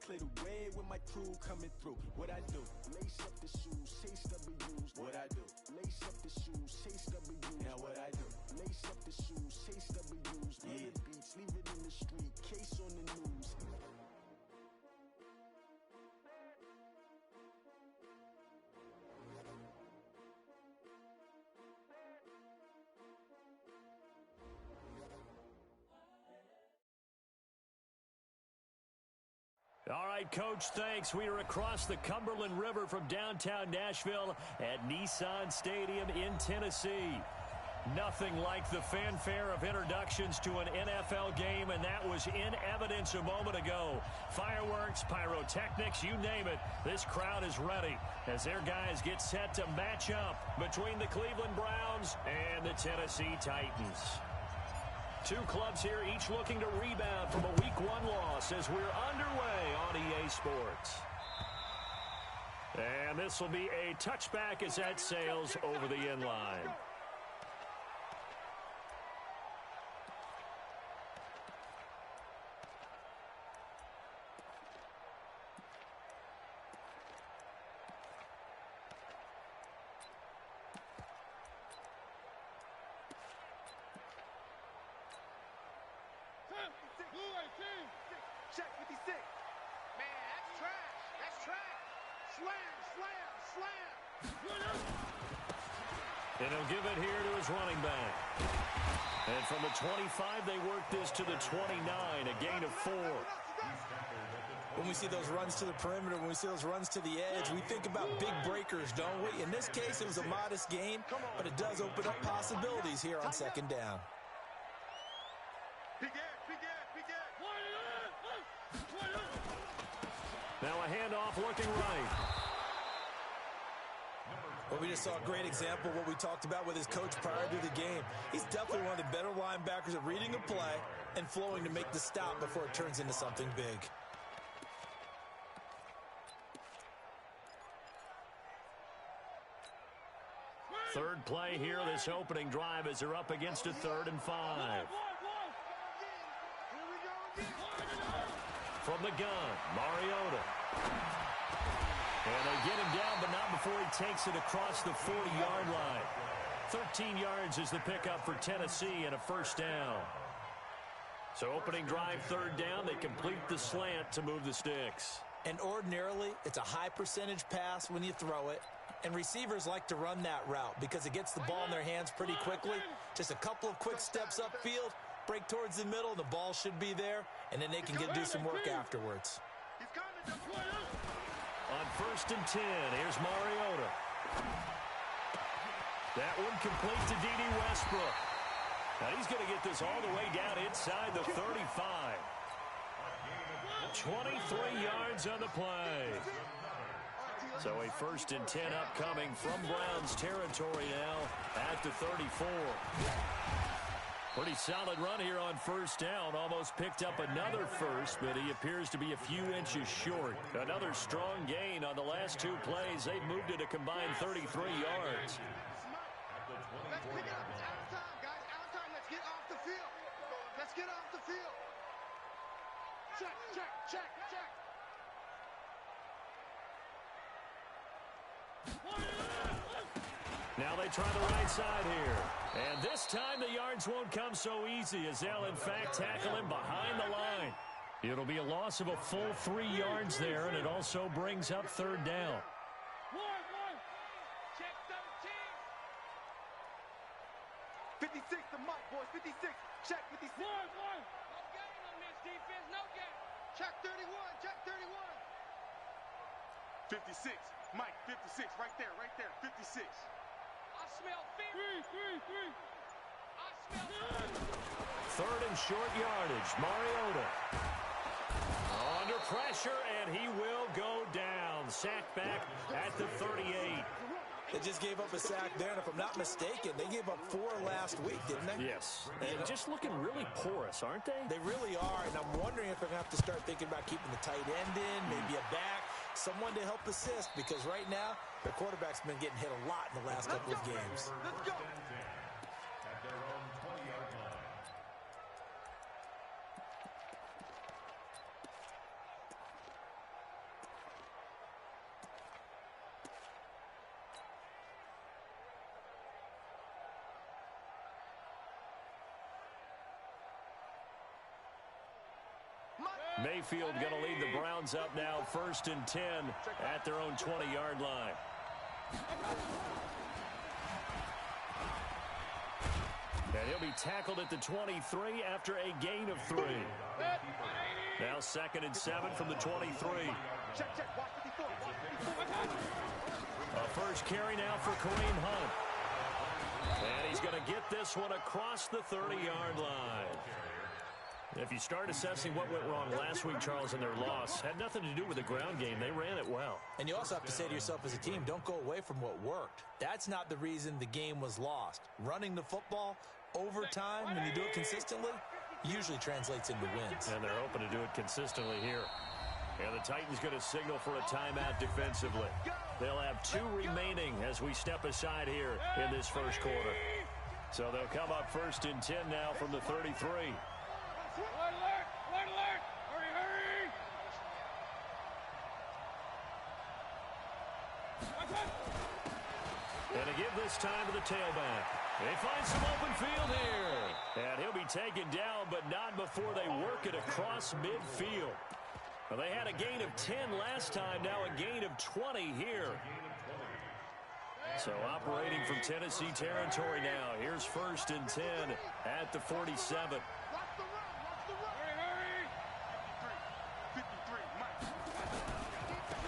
clear the way with my crew coming through. What I do? Lace up the shoes, chase W's. What I do? Lace up the shoes, chase W's. Now what I do? Lace up the shoes, chase W's. Yeah. The beats, leave it in the street, case on the news. All right, Coach, thanks. We are across the Cumberland River from downtown Nashville at Nissan Stadium in Tennessee. Nothing like the fanfare of introductions to an NFL game, and that was in evidence a moment ago. Fireworks, pyrotechnics, you name it. This crowd is ready as their guys get set to match up between the Cleveland Browns and the Tennessee Titans. Two clubs here, each looking to rebound from a Week 1 loss as we're underway on EA Sports. And this will be a touchback as that sails over the end line. Check 56. Man, that's trash. That's trash. Slam, slam, slam. And he'll give it here to his running back. And from the 25, they work this to the 29, a gain of 4. When we see those runs to the perimeter, when we see those runs to the edge, we think about big breakers, don't we? In this case, it was a modest gain, but it does open up possibilities here on second down. Now a handoff looking right. Well, we just saw a great example of what we talked about with his coach prior to the game. He's definitely one of the better linebackers at reading a play and flowing to make the stop before it turns into something big. Third play here, this opening drive as they're up against a 3rd and 5. From the gun, Mariota. And they get him down, but not before he takes it across the 40-yard line. 13 yards is the pickup for Tennessee and a first down. So opening drive, 3rd down, they complete the slant to move the sticks. And ordinarily, it's a high percentage pass when you throw it. And receivers like to run that route because it gets the ball in their hands pretty quickly. Just a couple of quick steps upfield, break towards the middle, and the ball should be there, and then they can do some work afterwards. On 1st and 10, here's Mariota. That one complete to D.D. Westbrook. Now he's going to get this all the way down inside the 35. 23 yards on the play. So a 1st and 10 upcoming from Browns territory now at the 34. Pretty solid run here on 1st down. Almost picked up another first, but he appears to be a few inches short. Another strong gain on the last 2 plays. They've moved it a combined 33 yards. Let's pick it up. It's out of time, guys. Out of time. Let's get off the field. Let's get off the field. Check, check, check, check. Now they try the right side here. And this time the yards won't come so easy as they'll, in fact, tackle him behind the line. It'll be a loss of a full 3 yards there, and it also brings up 3rd down. Check 13. 56, the mic, boys. 56. Check 56. No gain on this defense. No gain. Check 31. Check 31. 56. Mike, 56. Right there. 56. I smell fear. 3. I smell 3rd and short yardage. Mariota. Under pressure, and he will go down. Sacked back at the 38. They just gave up a sack there, and if I'm not mistaken, they gave up 4 last week, didn't they? Yes. And just looking really porous, aren't they? They really are, and I'm wondering if they're going to have to start thinking about keeping the tight end in, maybe a back, someone to help assist, because right now, their quarterback's been getting hit a lot in the last couple of games. Let's go. Mayfield going to lead the Browns up now, 1st and 10 at their own 20-yard line. And he'll be tackled at the 23 after a gain of 3. Now 2nd and 7 from the 23. A first carry now for Kareem Hunt. And he's going to get this one across the 30-yard line. If you start assessing what went wrong last week, Charles, in their loss, had nothing to do with the ground game. They ran it well. And you also have to say to yourself as a team, don't go away from what worked. That's not the reason the game was lost. Running the football over time, when you do it consistently, usually translates into wins. And they're hoping to do it consistently here. And the Titans going to signal for a timeout defensively. They'll have 2 remaining as we step aside here in this first quarter. So they'll come up 1st and 10 now from the 33. Red alert! Hurry! And to give this time to the tailback. They find some open field here. And he'll be taken down, but not before they work it across midfield. Well, they had a gain of 10 last time, now a gain of 20 here. So operating from Tennessee territory now. Here's 1st and 10 at the 47.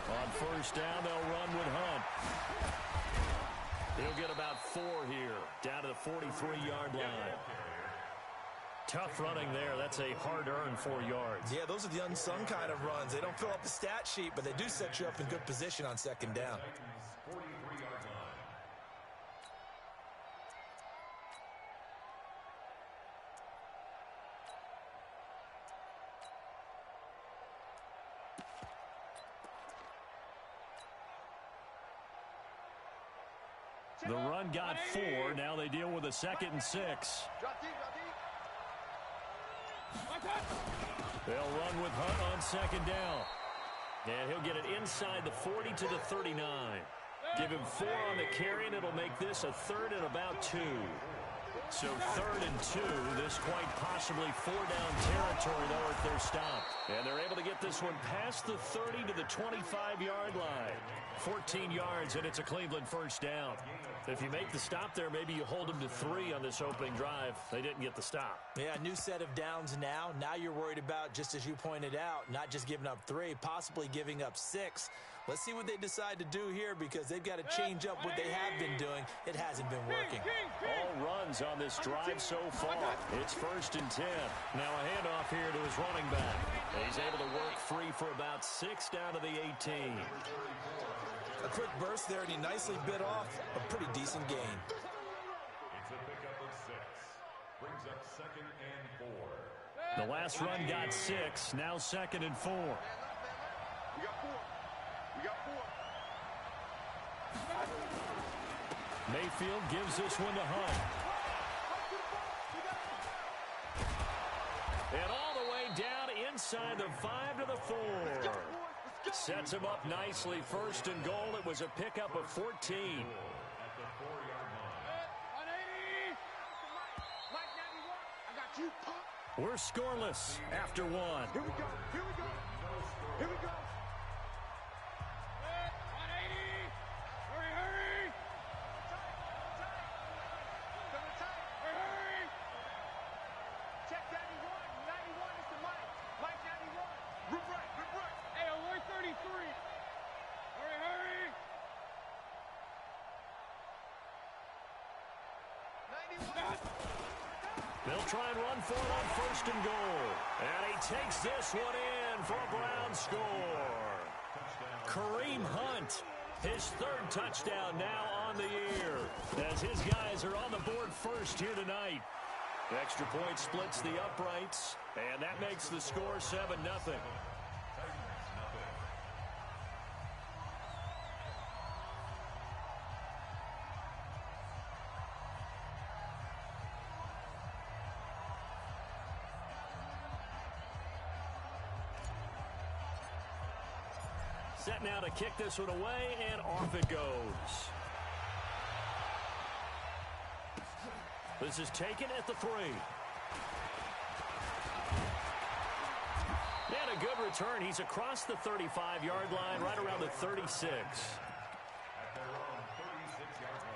On 1st down, they'll run with Hunt. He'll get about 4 here, down to the 43-yard line. Tough running there. That's a hard-earned 4 yards. Yeah, those are the unsung kind of runs. They don't fill up the stat sheet, but they do set you up in good position on 2nd down. The run got 4. Now they deal with a 2nd and 6. They'll run with Hunt on 2nd down. And he'll get it inside the 40 to the 39. Give him 4 on the carry, and it'll make this a 3rd and about 2. So 3rd and 2. This quite possibly 4-down territory, though, if they're stopped. And they're able to get this one past the 30 to the 25-yard line. 14 yards, and it's a Cleveland 1st down. If you make the stop there, maybe you hold them to 3 on this opening drive. They didn't get the stop. Yeah, new set of downs now. Now you're worried about, just as you pointed out, not just giving up 3, possibly giving up 6. Let's see what they decide to do here, because they've got to change up what they have been doing. It hasn't been working. All runs on this drive so far. It's 1st and 10. Now a handoff here to his running back. And he's able to work free for about 6 down to the 18. A quick burst there, and he nicely bit off a pretty decent gain. It's a pickup of 6. Brings up 2nd and 4. The last run got 6. Now 2nd and 4. We got 4. Mayfield gives this one to Hunt. And all the way down inside the 5 to the 4. Sets him up nicely. 1st and goal. It was a pickup of 14. At the 4-yard line. Mike 91, I got you, punk. We're scoreless after 1. Here we go. Check 91. 91 is to Mike. Mike 91. Rip right. Hey, alert 33. Hurry. 91. They'll try and run for it on 1st and goal. And he takes this one in for a Brown score. Kareem Hunt, his 3rd touchdown now on the year, as his guys are on the board 1st here tonight. Extra point splits the uprights, and that makes the score 7-0. Set now to kick this one away, and off it goes. This is taken at the 3. And a good return. He's across the 35-yard line, right around the 36. At their own 36-yard line.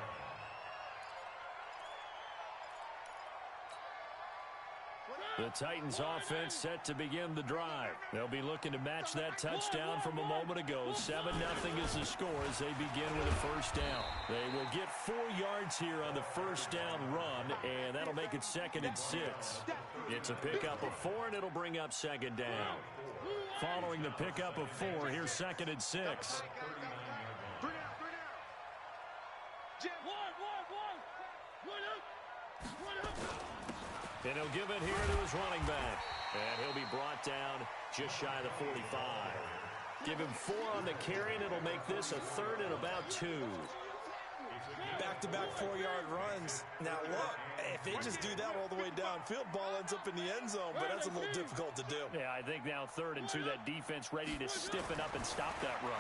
The Titans offense set to begin the drive. They'll be looking to match that touchdown from a moment ago. 7-0 is the score as they begin with a first down. They will get 4 yards here on the first down run, and that'll make it 2nd and 6. It's a pickup of 4, and it'll bring up 2nd down. Following the pickup of 4, here's 2nd and 6. And he'll give it here to his running back. And he'll be brought down just shy of the 45. Give him 4 on the carry, and it'll make this a 3rd and about 2. Back-to-back 4-yard runs. Now, look, if they just do that all the way downfield, ball ends up in the end zone, but that's a little difficult to do. Yeah, I think now 3rd and 2, that defense ready to stiffen up and stop that run.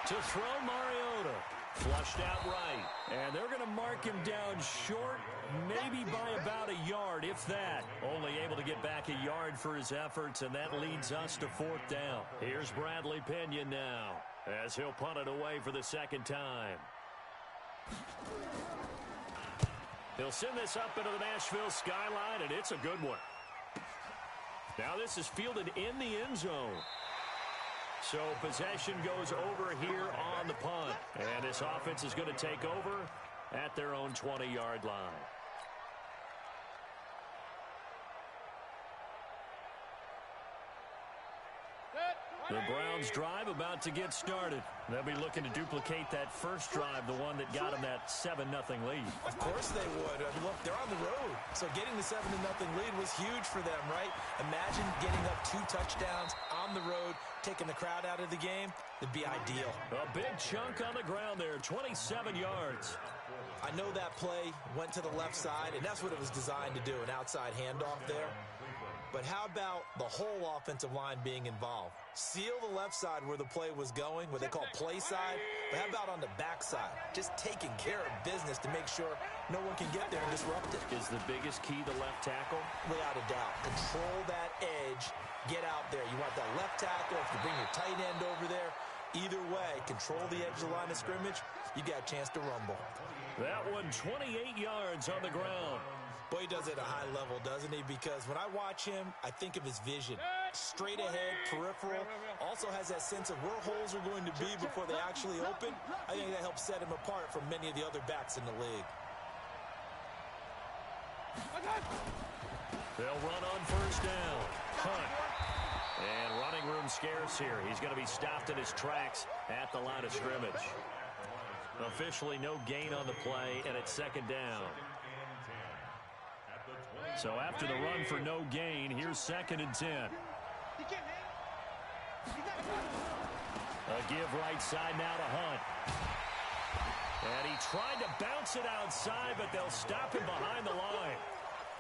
To throw, Mariota. Flushed out right. And they're going to mark him down short, maybe by about a yard, if that. Only able to get back a yard for his efforts, and that leads us to 4th down. Here's Bradley Pinion now, as he'll punt it away for the 2nd time. He'll send this up into the Nashville skyline, and it's a good one. Now this is fielded in the end zone. So possession goes over here on the punt. And this offense is going to take over at their own 20-yard line. The Browns drive about to get started. They'll be looking to duplicate that first drive, the one that got them that 7-0 lead. Of course they would. I mean, look, they're on the road. So getting the 7-0 lead was huge for them, right? Imagine getting up 2 touchdowns on the road, taking the crowd out of the game. It'd be ideal. A big chunk on the ground there, 27 yards. I know that play went to the left side, and that's what it was designed to do, an outside handoff there. But how about the whole offensive line being involved? Seal the left side where the play was going, what they call play side. But how about on the back side? Just taking care of business to make sure no one can get there and disrupt it. Is the biggest key the left tackle? Without a doubt. Control that edge. Get out there. You want that left tackle. If you bring your tight end over there, either way, control the edge of the line of scrimmage, you got a chance to rumble. That one, 28 yards on the ground. Boy, he does it at a high level, doesn't he? Because when I watch him, I think of his vision. Straight ahead, peripheral. Also has that sense of where holes are going to be before they actually open. I think that helps set him apart from many of the other backs in the league. They'll run on first down. Hunt. And running room scarce here. He's going to be stopped in his tracks at the line of scrimmage. Officially no gain on the play, and it's 2nd down. So after the run for no gain, here's 2nd and 10. A give right side now to Hunt. And he tried to bounce it outside, but they'll stop him behind the line.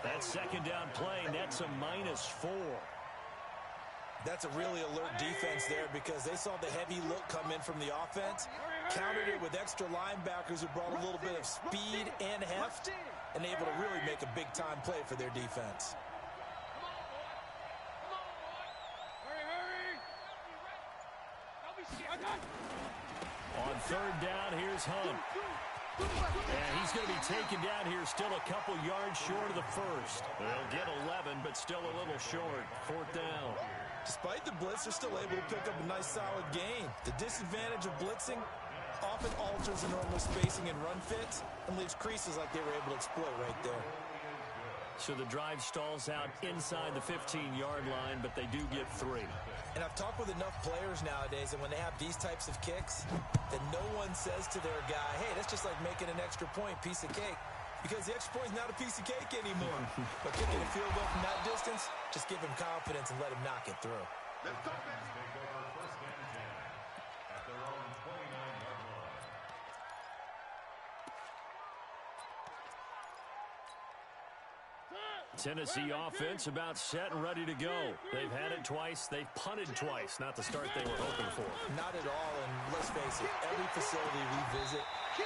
That 2nd down play nets a -4. That's a really alert defense there because they saw the heavy look come in from the offense, countered it with extra linebackers who brought a little bit of speed and heft, and able to really make a big-time play for their defense. On 3rd down, here's Hunt. And he's going to be taken down here still a couple yards short of the first. They'll get 11, but still a little short. 4th down. Despite the blitz, they're still able to pick up a nice, solid gain. The disadvantage of blitzing often alters the normal spacing and run fits and leaves creases like they were able to exploit right there. So the drive stalls out inside the 15-yard line, but they do get 3. And I've talked with enough players nowadays, and when they have these types of kicks, that no one says to their guy, hey, that's just like making an extra point, piece of cake. Because the extra point is not a piece of cake anymore. But kicking a field goal from that distance, just give him confidence and let him knock it through. Let's go, man. Take over 1st and 10 at their own 29-yard line. Tennessee offense about set and ready to go. They've had it twice. They've punted twice. Not the start they were hoping for. Not at all, and let's face it, every facility we visit,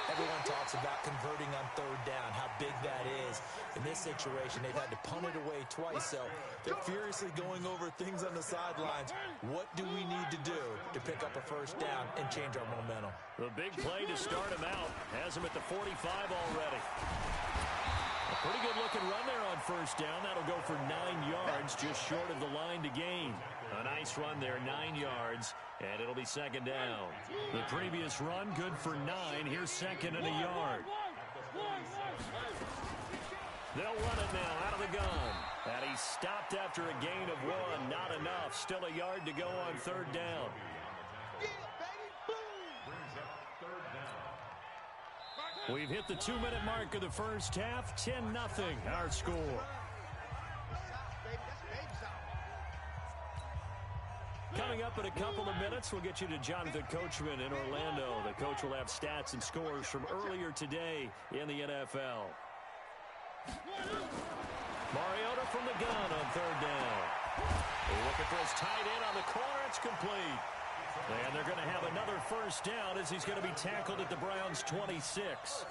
everyone talks about converting on third down, how big that is. In this situation, they've had to punt it away twice, so they're furiously going over things on the sidelines. What do we need to do to pick up a first down and change our momentum? The big play to start him out has him at the 45 already. A pretty good-looking run there on first down. That'll go for 9 yards, just short of the line to gain. A nice run there, 9 yards, and it'll be second down. The previous run, good for 9. Here's second and a yard. They'll run it now out of the gun. And he stopped after a gain of 1. Not enough. Still a yard to go on third down. We've hit the 2-minute mark of the first half. 10-0 our score. Coming up in a couple of minutes, we'll get you to Jonathan Coachman in Orlando. The coach will have stats and scores from earlier today in the NFL. Mariota from the gun on third down. Looking for his tight end on the corner. It's complete. And they're going to have another first down as he's going to be tackled at the Browns' 26.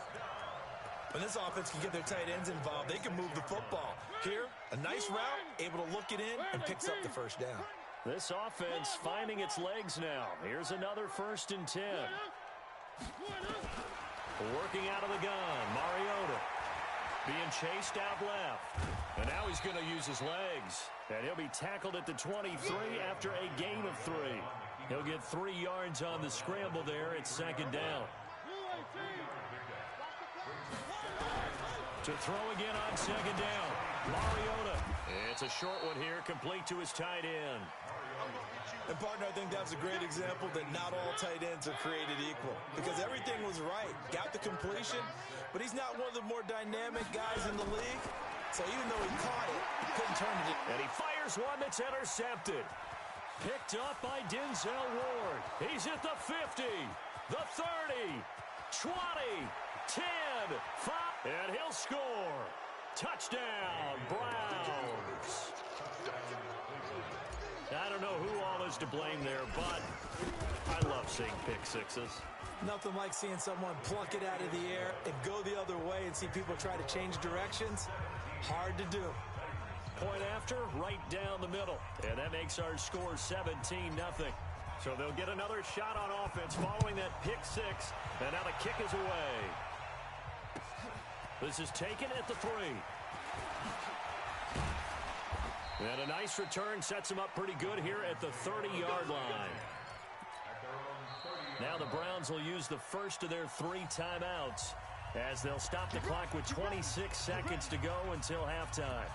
When this offense can get their tight ends involved, they can move the football. Here, a nice route, able to look it in, and picks up the first down. This offense finding its legs now. Here's another 1st and 10. Working out of the gun, Mariota. Being chased out left. And now he's going to use his legs. And he'll be tackled at the 23 after a gain of 3. He'll get 3 yards on the scramble there. It's second down. To throw again on second down. Mariota. It's a short one here, complete to his tight end. And, partner, I think that's a great example that not all tight ends are created equal. Because everything was right. Got the completion, but he's not one of the more dynamic guys in the league. So even though he caught it, he couldn't turn it. And he fires one that's intercepted. Picked up by Denzel Ward. He's at the 50, the 30, 20, 10, 5, and he'll score. Touchdown, Browns. I don't know who all is to blame there, but I love seeing pick sixes. Nothing like seeing someone pluck it out of the air and go the other way and see people try to change directions. Hard to do. Point after, right down the middle. And that makes our score 17-0. So they'll get another shot on offense following that pick six. And now the kick is away. This is taken at the 3. And a nice return sets him up pretty good here at the 30-yard line. Now the Browns will use the first of their 3 timeouts as they'll stop the clock with 26 seconds to go until halftime.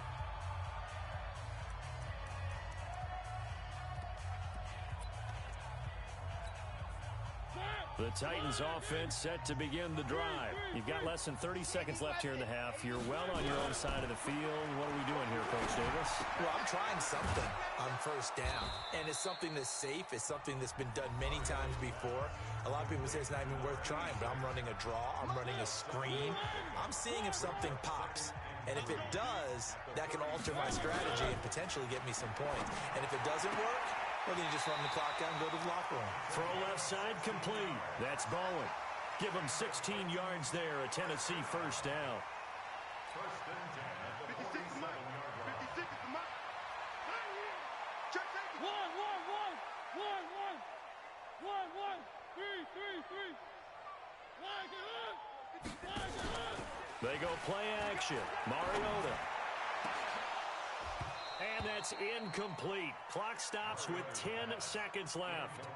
The Titans offense set to begin the drive. You've got less than 30 seconds left here in the half. You're well on your own side of the field. What are we doing here, Coach Davis? Well, I'm trying something on first down. And it's something that's safe. It's something that's been done many times before. A lot of people say it's not even worth trying, but I'm running a draw. I'm running a screen. I'm seeing if something pops. And if it does, that can alter my strategy and potentially get me some points. And if it doesn't work, well, then you just run the clock out and go to the locker room. Throw left side complete. That's Bowen. Give him 16 yards there. A Tennessee first down. First and 10 at the 56 is mine. 56 is mine. Check, check. 1, 1, 1. 1, 1. 1, 1. 3, 3, 3. Flag it up. Flag it up. They go play action. Mariota. And that's incomplete. Clock stops with 10 seconds left.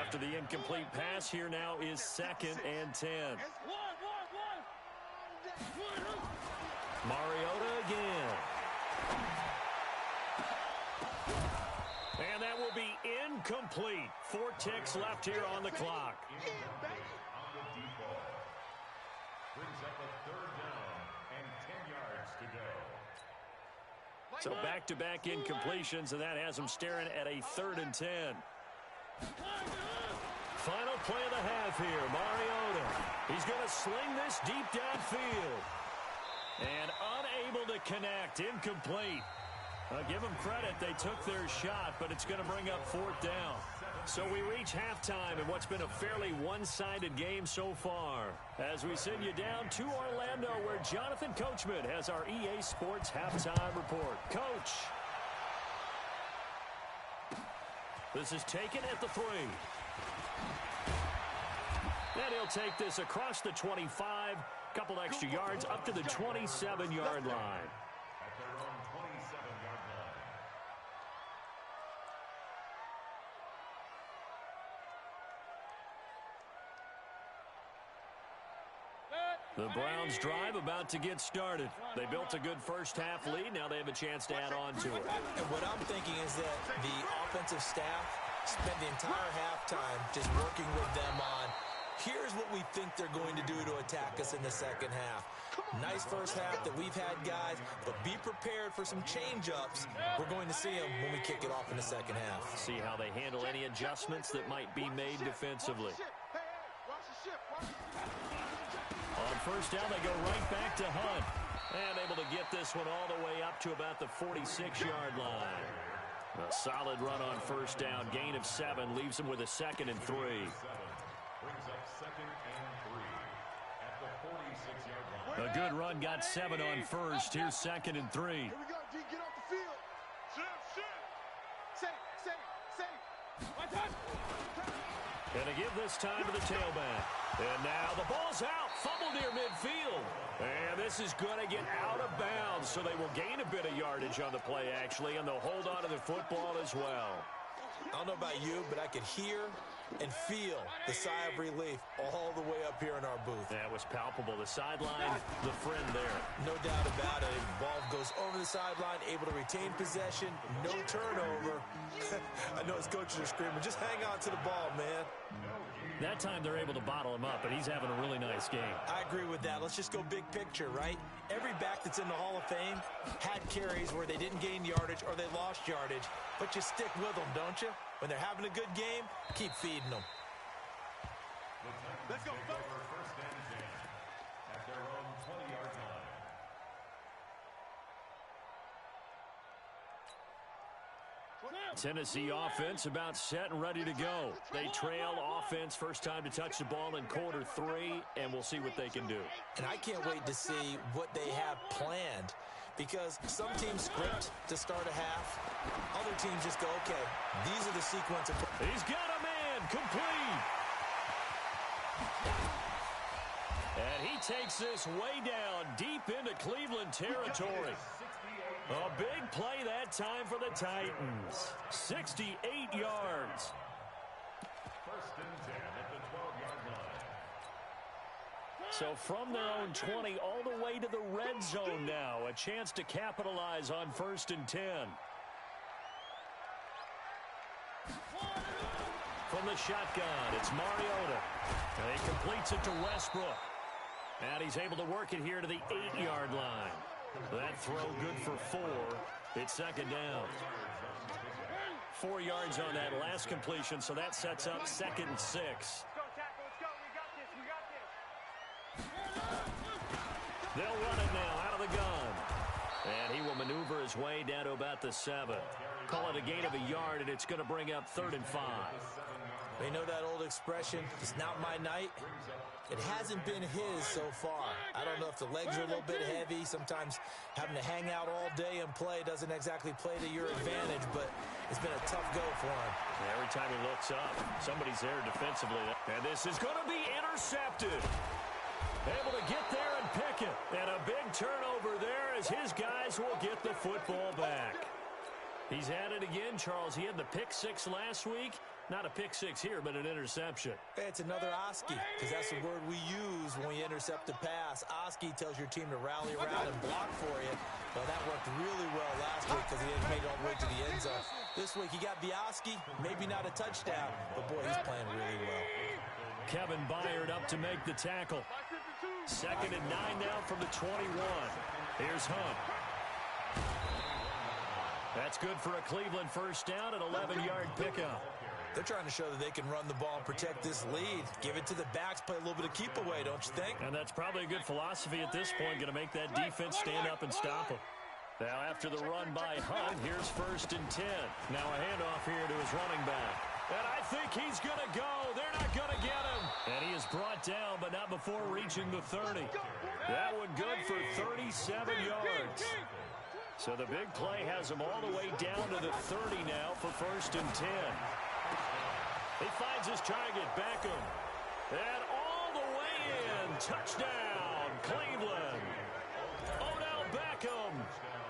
After the incomplete pass, here now is 2nd and 10. Mariota again. And that will be incomplete. 4 ticks left here on the clock. Brings up a 3rd down and 10 yards to go. So back-to-back incompletions, and that has them staring at a 3rd and 10. Final play of the half here. Mariota He's going to sling this deep downfield. And unable to connect. Incomplete. Give them credit. They took their shot, but it's going to bring up 4th down. So we reach halftime in what's been a fairly one-sided game so far. As we send you down to Orlando, where Jonathan Coachman has our EA Sports halftime report. Coach. This is taken at the 3. And he'll take this across the 25. Couple extra yards up to the 27-yard line. At their own 27-yard line. The Browns drive about to get started. They built a good first-half lead. Now they have a chance to add on to it. And what I'm thinking is that the offensive staff spent the entire halftime just working with them on, here's what we think they're going to do to attack us in the second half. Nice first half that we've had, guys, but be prepared for some change-ups. We're going to see them when we kick it off in the second half. See how they handle any adjustments that might be made defensively. On first down, they go right back to Hunt. And able to get this one all the way up to about the 46-yard line. A solid run on first down. Gain of 7 leaves them with a 2nd and 3. Brings up 2nd and 3 at the 46-yard line. A good run, got 7 on first. Here's 2nd and 3. Here we go, D. Get off the field. Shift. Safe. My time. Gonna give this time to the tailback. And now the ball's out. Fumble near midfield. And this is going to get out of bounds, so they will gain a bit of yardage on the play, actually, and they'll hold on to the football as well. I don't know about you, but I could hear and feel the sigh of relief all the way up here in our booth. That was palpable. The sideline, the friend there. No doubt about it. Ball goes over the sideline, able to retain possession, no turnover. I know his coaches are screaming, just hang on to the ball, man. That time they're able to bottle him up, and he's having a really nice game. I agree with that. Let's just go big picture, right? Every back that's in the Hall of Fame had carries where they didn't gain yardage or they lost yardage, but you stick with them, don't you? When they're having a good game, keep feeding them. Let's go. First and 10 at their own 20-yard line. Tennessee offense about set and ready to go. They trail offense first time to touch the ball in quarter 3, and we'll see what they can do. And I can't wait to see what they have planned, because some teams script to start a half. Other teams just go, okay, these are the sequence of... He's got a man, complete. And he takes this way down, deep into Cleveland territory. A big play that time for the Titans. 68 yards. First and 10 at the 12-yard line. So from their own 20 all the way to the red zone now. A chance to capitalize on first and 10. From the shotgun, it's Mariota. And he completes it to Westbrook. And he's able to work it here to the 8-yard line. That throw good for 4. It's second down. 4 yards on that last completion, so that sets up 2nd and 6. Let's go, tackle. Let's go. We got this. They'll run it now out of the gun. And he will maneuver his way down to about the 7. Call it a gain of a yard, and it's going to bring up 3rd and 5. They know that old expression, it's not my night. It hasn't been his so far. I don't know if the legs are a little bit heavy. Sometimes having to hang out all day and play doesn't exactly play to your advantage, but it's been a tough go for him. Every time he looks up, somebody's there defensively. And this is going to be intercepted. Able to get there and pick it. And a big turnover there as his guys will get the football back. He's had it again, Charles. He had the pick 6 last week. Not a pick 6 here, but an interception. It's another Oski, because that's the word we use when we intercept a pass. Oski tells your team to rally around and block for you. Well, that worked really well last week because he didn't make it all the way to the end zone. This week, he got the Oski, maybe not a touchdown, but boy, he's playing really well. Kevin Byard up to make the tackle. 2nd and 9 now from the 21. Here's Hunt. That's good for a Cleveland first down, an 11-yard pickup. They're trying to show that they can run the ball and protect this lead. Give it to the backs, play a little bit of keep away, don't you think? And that's probably a good philosophy at this point, going to make that defense stand up and stop them. Now after the run by Hunt, here's 1st and 10. Now a handoff here to his running back. And I think he's going to go. They're not going to get him. And he is brought down, but not before reaching the 30. That one good for 37 yards. So the big play has him all the way down to the 30 now for 1st and 10. He finds his target, Beckham. And all the way in. Touchdown, Cleveland. Odell Beckham.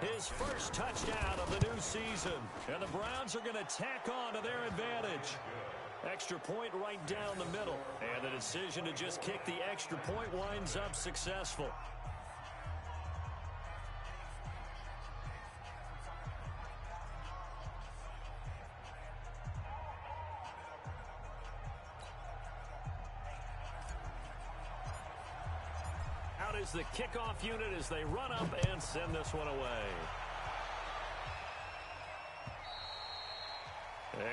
His first touchdown of the new season. And the Browns are going to tack on to their advantage. Extra point right down the middle. And the decision to just kick the extra point winds up successful. Out is the kickoff unit as they run up and send this one away.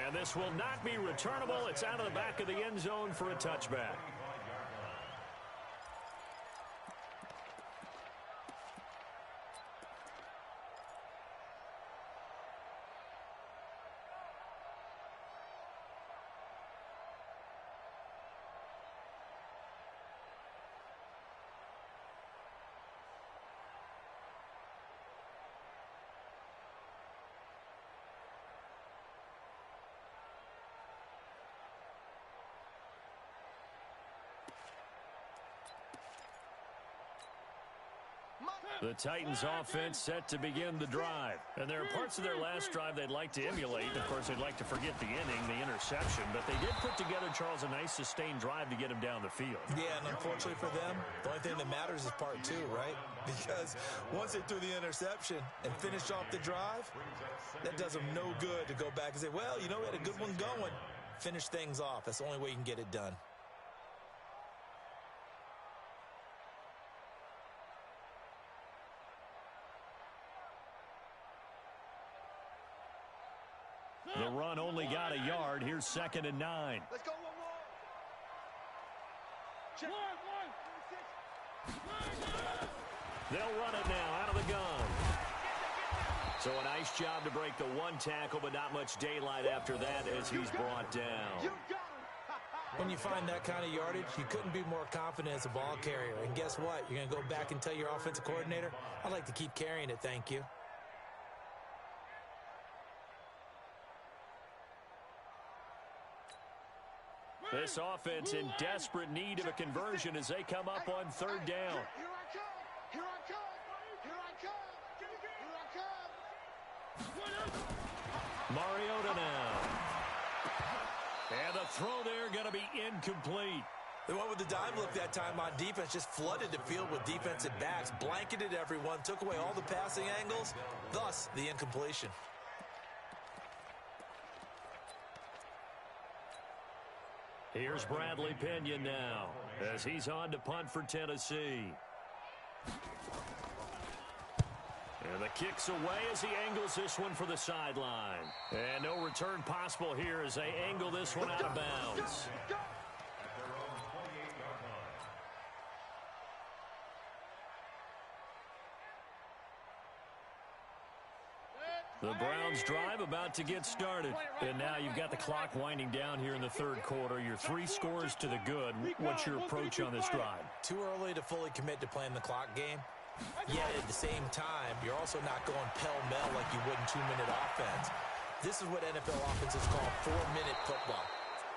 And this will not be returnable. It's out of the back of the end zone for a touchback. The Titans offense set to begin the drive. And there are parts of their last drive they'd like to emulate. Of course, they'd like to forget the inning, the interception. But they did put together, Charles, a nice sustained drive to get him down the field. Yeah, and unfortunately for them, the only thing that matters is part 2, right? Because once they threw the interception and finished off the drive, that does them no good to go back and say, well, you know, we had a good one going. Finish things off. That's the only way you can get it done. The run only got a yard. Here's 2nd and 9. Let's go, one more. Check. They'll run it now out of the gun. So a nice job to break the one tackle, but not much daylight after that as he's brought down. When you find that kind of yardage, you couldn't be more confident as a ball carrier. And guess what? You're going to go back and tell your offensive coordinator, I'd like to keep carrying it, thank you. This offense in desperate need of a conversion as they come up on 3rd down. Here I come. Here I come. Here I come. Here I come. Mariota now. And the throw there going to be incomplete. They went with the dime look that time on defense, just flooded the field with defensive backs, blanketed everyone, took away all the passing angles, thus the incompletion. Here's Bradley Pinion now as he's on to punt for Tennessee. And the kick's away as he angles this one for the sideline. And no return possible here as they angle this one out of bounds. The Browns drive about to get started. And now you've got the clock winding down here in the 3rd quarter. You're 3 scores to the good. What's your approach on this drive? Too early to fully commit to playing the clock game. Yet at the same time, you're also not going pell-mell like you would in 2-minute offense. This is what NFL offenses call 4-minute football.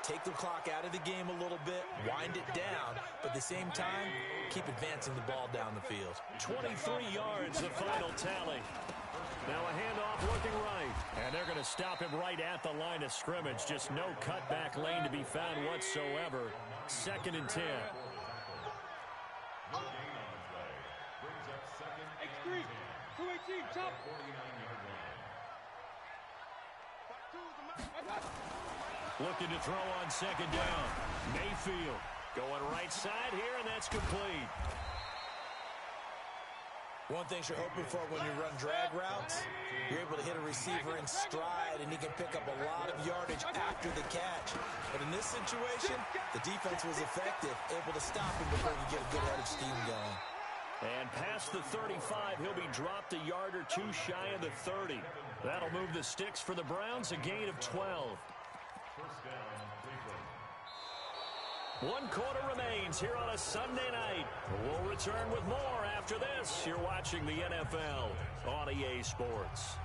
Take the clock out of the game a little bit, wind it down, but at the same time, keep advancing the ball down the field. 23 yards, the final tally. Now a handoff looking right. And they're going to stop him right at the line of scrimmage. Just no cutback lane to be found whatsoever. 2nd and 10. X3, 218, chop. Looking to throw on 2nd down. Mayfield going right side here, and that's complete. One thing you're hoping for when you run drag routes, you're able to hit a receiver in stride, and he can pick up a lot of yardage after the catch. But in this situation, the defense was effective, able to stop him before he get a good head of steam going. And past the 35, he'll be dropped a yard or two shy of the 30. That'll move the sticks for the Browns, a gain of 12. First down, Cleveland. 1 quarter remains here on a Sunday night. We'll return with more after this. You're watching the NFL on EA Sports.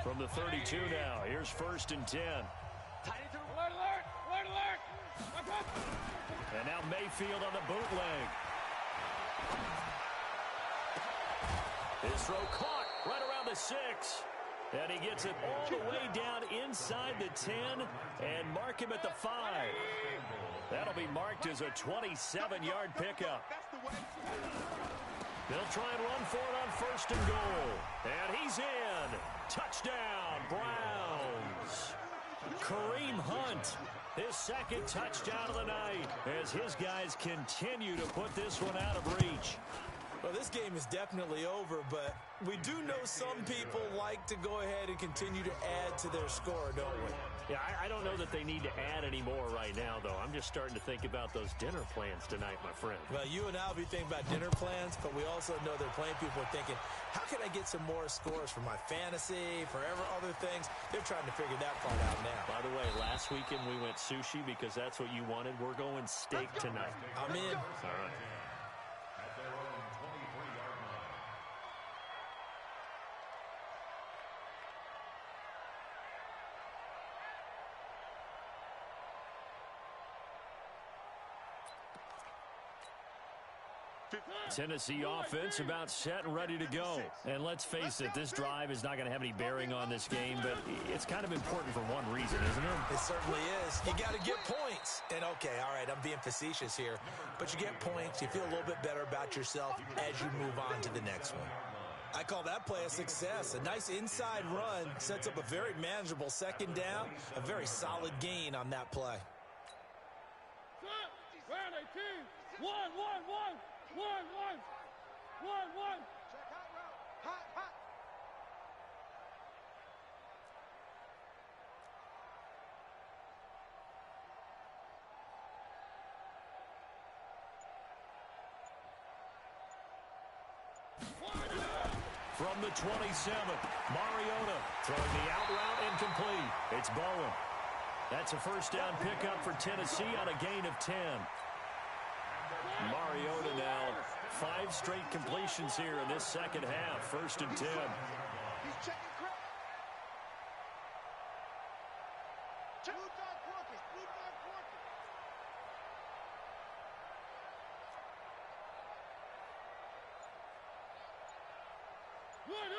From the 32 now, here's 1st and 10. And now Mayfield on the bootleg. His throw caught right around the 6. And he gets it all the way down inside the 10 and mark him at the 5. That'll be marked as a 27-yard pickup. They'll try and run for it on 1st and goal. And he's in. Touchdown, Browns. Kareem Hunt, his 2nd touchdown of the night as his guys continue to put this one out of reach. Well, this game is definitely over, but we do know some people like to go ahead and continue to add to their score, don't we? Yeah, I don't know that they need to add any more right now, though. I'm just starting to think about those dinner plans tonight, my friend. Well, you and I will be thinking about dinner plans, but we also know they're playing people are thinking, how can I get some more scores for my fantasy, for other things? They're trying to figure that part out now. By the way, last weekend we went sushi because that's what you wanted. We're going steak tonight. I'm in. All right. At their own 23-yard line. Tennessee offense about set and ready to go. And let's face it, this drive is not going to have any bearing on this game, but it's kind of important for one reason, isn't it? It certainly is. You got to get points. And, okay, all right, I'm being facetious here, but you get points, you feel a little bit better about yourself as you move on to the next one. I call that play a success. A nice inside run sets up a very manageable 2nd down, a very solid gain on that play. Round 18. 1, 1, 1. 1, 1, 1, 1. Check out route. Hot, hot. From the 27, Mariota throwing the out route incomplete. It's Bowen. That's a 1st down pickup for Tennessee on a gain of 10. Mariota now 5 straight completions here in this 2nd half. 1st and 10. He's checking crap. Blue dog Porkins. Blue dog Porkins. Good,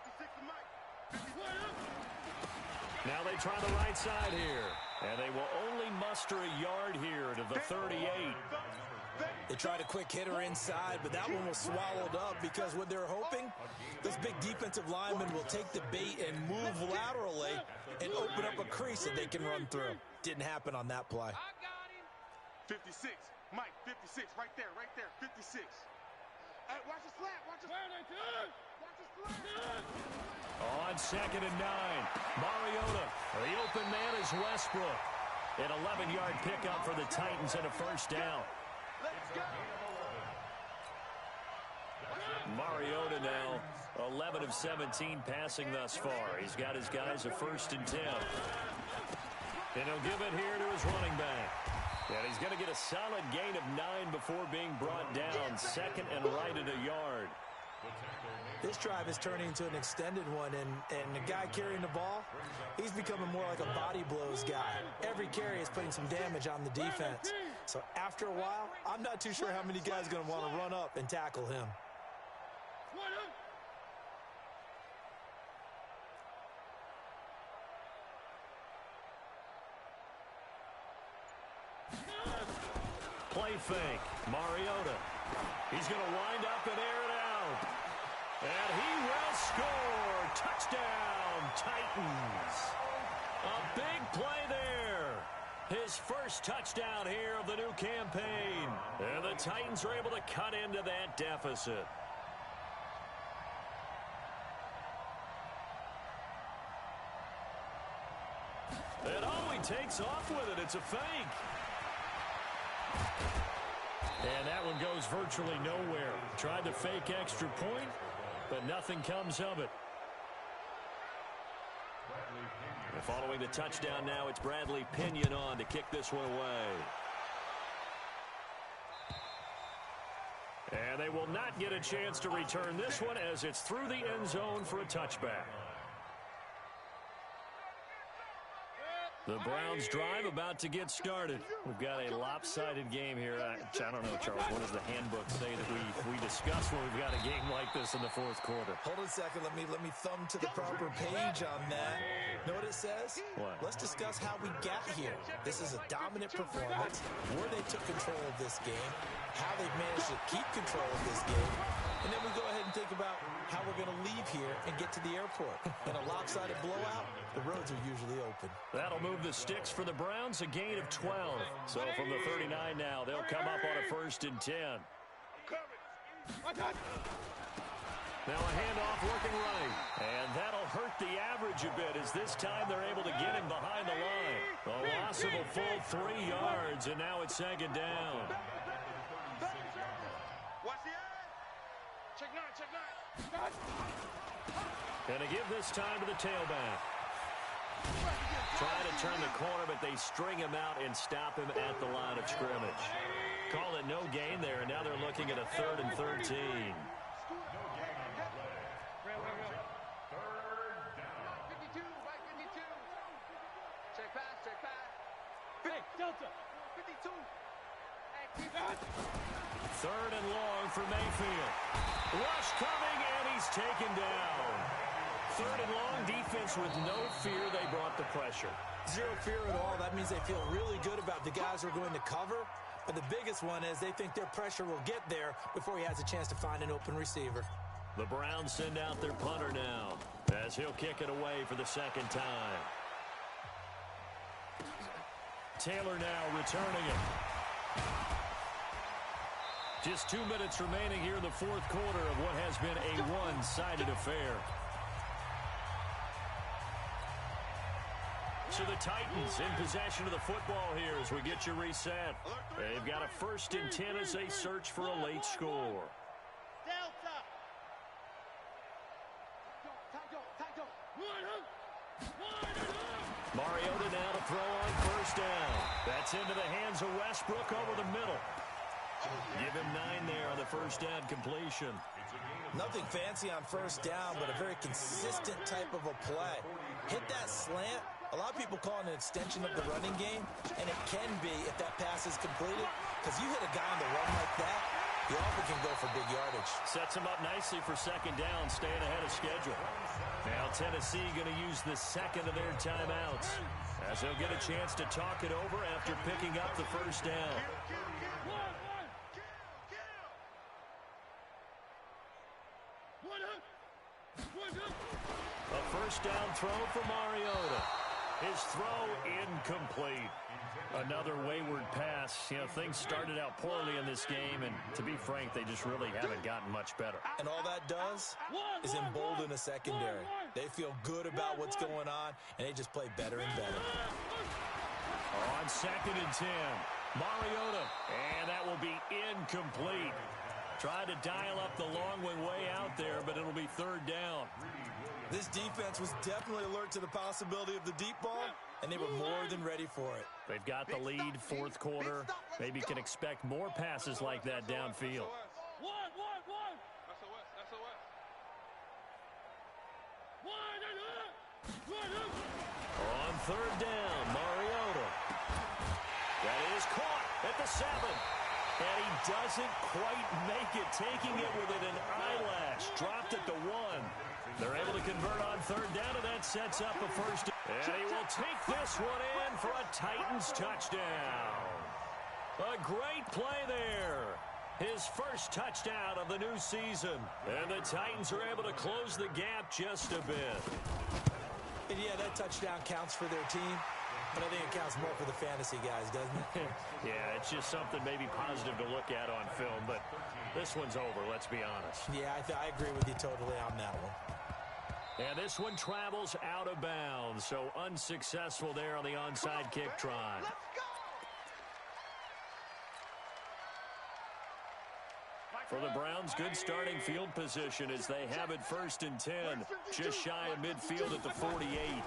56 to Mike. 51 up. Now they try the right side here. And they will only muster a yard here to the 38. They tried a quick hitter inside, but that one was swallowed up because what they're hoping, those big defensive linemen will take the bait and move laterally and open up a crease that they can run through. Didn't happen on that play. I got him. 56. Mike, 56. Right there, 56. Hey, watch the slap. Watch the slap. Watch the slap. On 2nd and 9, Mariota. The open man is Westbrook. An 11-yard pickup for the Titans and a 1st down. Let's go. Mariota now 11 of 17 passing thus far. He's got his guys a 1st and 10. And he'll give it here to his running back. And he's going to get a solid gain of 9 before being brought down. 2nd and right at a yard. This drive is turning into an extended one, and the guy carrying the ball, he's becoming more like a body blows guy. Every carry is putting some damage on the defense. So after a while, I'm not too sure how many guys are going to want to run up and tackle him. Play fake. Mariota. He's going to wind up and air it out. And he will score. Touchdown, Titans. A big play there. His first touchdown here of the new campaign. And Titans are able to cut into that deficit. It takes off with it. It's a fake. And that one goes virtually nowhere. Tried to fake extra point, but nothing comes of it. And following the touchdown now, it's Bradley Pinion on to kick this one away. And they will not get a chance to return this one as it's through the end zone for a touchback. The Browns drive about to get started. We've got a lopsided game here. I don't know, Charles. What does the handbook say that we discuss when we've got a game like this in the fourth quarter? Hold on a second. Let me thumb to the proper page on that. Know what it says? What? Let's discuss how we got here. This is a dominant performance, where they took control of this game, how they've managed to keep control of this game, and then we go ahead and think about how we're going to leave here and get to the airport. In a lopsided blowout, the roads are usually open. That'll move the sticks for the Browns, a gain of 12. So from the 39 now, they'll come up on a 1st and 10. Now a handoff working right. And that'll hurt the average a bit as this time they're able to get him behind the line. A loss of a full 3 yards, and now it's 2nd down. And to give this time to the tailback. Trying to turn the corner, but they string him out and stop him at the line of scrimmage. Call it no gain there, and now they're looking at a 3rd and 13. Third and long for Mayfield. Rush coming, and he's taken down. 3rd and long, defense with no fear. They brought the pressure. Zero fear at all. That means they feel really good about the guys who are going to cover. But the biggest one is they think their pressure will get there before he has a chance to find an open receiver. The Browns send out their punter now as he'll kick it away for the 2nd time. Taylor now returning it. Just 2 minutes remaining here in the 4th quarter of what has been a one-sided affair. So the Titans in possession of the football here as we get you reset. They've got a 1st and 10 as they search for a late score. Mariota now to throw on 1st down. That's into the hands of Westbrook over the middle. Give him 9 there on the 1st down completion. Nothing fancy on 1st down, but a very consistent type of a play. Hit that slant. A lot of people call it an extension of the running game, and it can be if that pass is completed, because you hit a guy on the run like that, he often can go for big yardage. Sets him up nicely for 2nd down, staying ahead of schedule. Now Tennessee going to use the 2nd of their timeouts, as they'll get a chance to talk it over after picking up the 1st down. A 1st down throw for Mariota. His throw incomplete. Another wayward pass. You know, things started out poorly in this game, and to be frank, they just really haven't gotten much better. And all that does is embolden a secondary. They feel good about what's going on, and they just play better and better. On 2nd and 10, Mariota, and that will be incomplete. Tried to dial up the long one way out there, but it'll be 3rd down. This defense was definitely alert to the possibility of the deep ball, and they were more than ready for it. They've got the lead, 4th quarter. Maybe can expect more passes like that downfield. On 3rd down, Mariota. That is caught at the 7. And he doesn't quite make it, taking it within an eyelash. Dropped at the 1. They're able to convert on 3rd down, and that sets up a 1st. And he will take this one in for a Titans touchdown. A great play there. His 1st touchdown of the new season. And the Titans are able to close the gap just a bit. And yeah, that touchdown counts for their team. But I think it counts more for the fantasy guys, doesn't it? Yeah, it's just something maybe positive to look at on film, but this one's over, let's be honest. Yeah, I agree with you totally on that one. And this one travels out of bounds, so unsuccessful there on the onside kick try. For the Browns, good starting field position as they have it 1st and 10, just shy of midfield at the 48.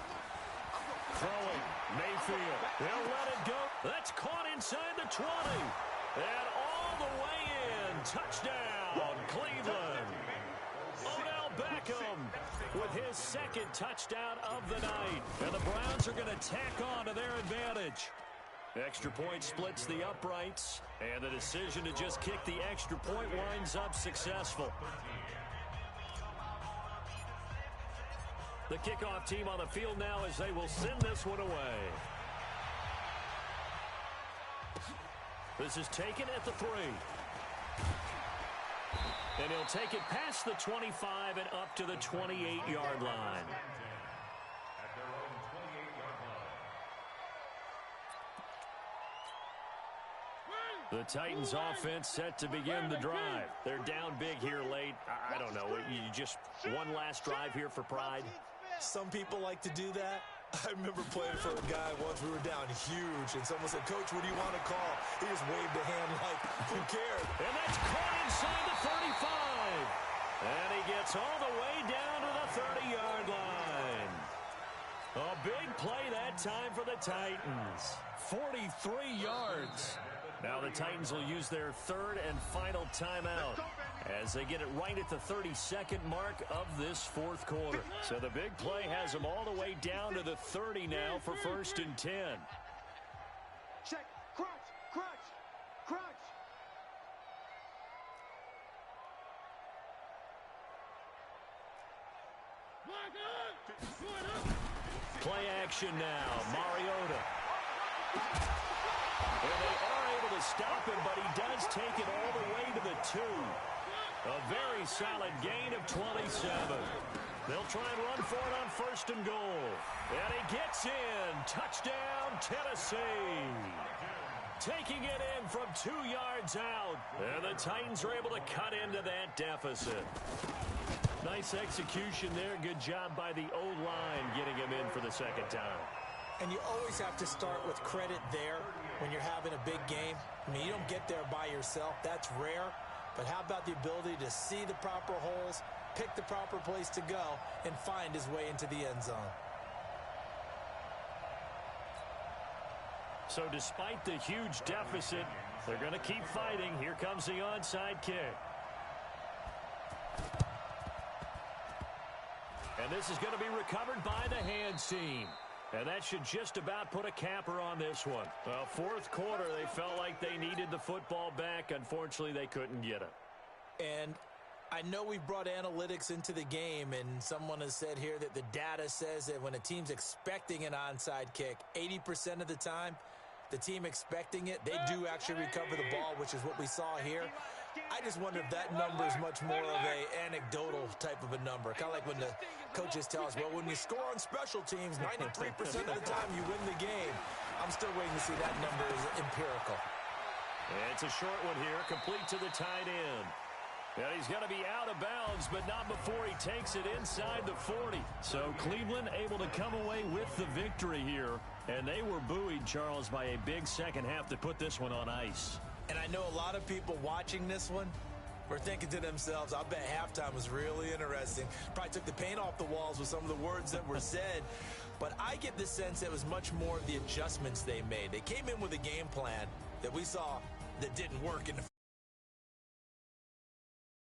Throwing, Mayfield, they'll let it go. That's caught inside the 20. And all the way in, touchdown, Cleveland. Odell Beckham with his 2nd touchdown of the night. And the Browns are going to tack on to their advantage. Extra point splits the uprights, and the decision to just kick the extra point winds up successful. The kickoff team on the field now as they will send this one away. This is taken at the 3. And he'll take it past the 25 and up to the 28-yard line. The Titans offense set to begin the drive. They're down big here late. I don't know. You just one last drive here for pride? Some people like to do that. I remember playing for a guy once. We were down huge, and someone said, "Coach, what do you want to call?" He just waved a hand like, who cares? And that's caught inside the 35. And he gets all the way down to the 30-yard line. A big play that time for the Titans. 43 yards. Now the Titans will use their 3rd and final timeout as they get it right at the 32nd mark of this 4th quarter. So the big play has them all the way down to the 30 now for 1st and 10. Check. Crunch. Play action now. Mariota. And they are able to stop him, but he does take it all the way to the 2. A very solid gain of 27. They'll try and run for it on 1st and goal. And he gets in. Touchdown, Tennessee. Taking it in from 2 yards out. And the Titans are able to cut into that deficit. Nice execution there. Good job by the O-line getting him in for the 2nd time. And you always have to start with credit there when you're having a big game. I mean, you don't get there by yourself. That's rare. But how about the ability to see the proper holes, pick the proper place to go, and find his way into the end zone? So despite the huge deficit, they're going to keep fighting. Here comes the onside kick. And this is going to be recovered by the hands team. And that should just about put a capper on this one. Well, 4th quarter, they felt like they needed the football back. Unfortunately, they couldn't get it. And I know we've brought analytics into the game, and someone has said here that the data says that when a team's expecting an onside kick, 80% of the time, the team expecting it, they do actually recover the ball, which is what we saw here. I just wonder if that number is much more of a anecdotal type of a number. Kind of like when the coaches tell us, well, when you score on special teams, 93% of the time you win the game. I'm still waiting to see that number is empirical. And it's a short one here, complete to the tight end. And he's going to be out of bounds, but not before he takes it inside the 40. So Cleveland able to come away with the victory here. And they were buoyed, Charles, by a big second half to put this one on ice. And I know a lot of people watching this one were thinking to themselves, I bet halftime was really interesting. Probably took the paint off the walls with some of the words that were said. But I get the sense it was much more of the adjustments they made. They came in with a game plan that we saw that didn't work in the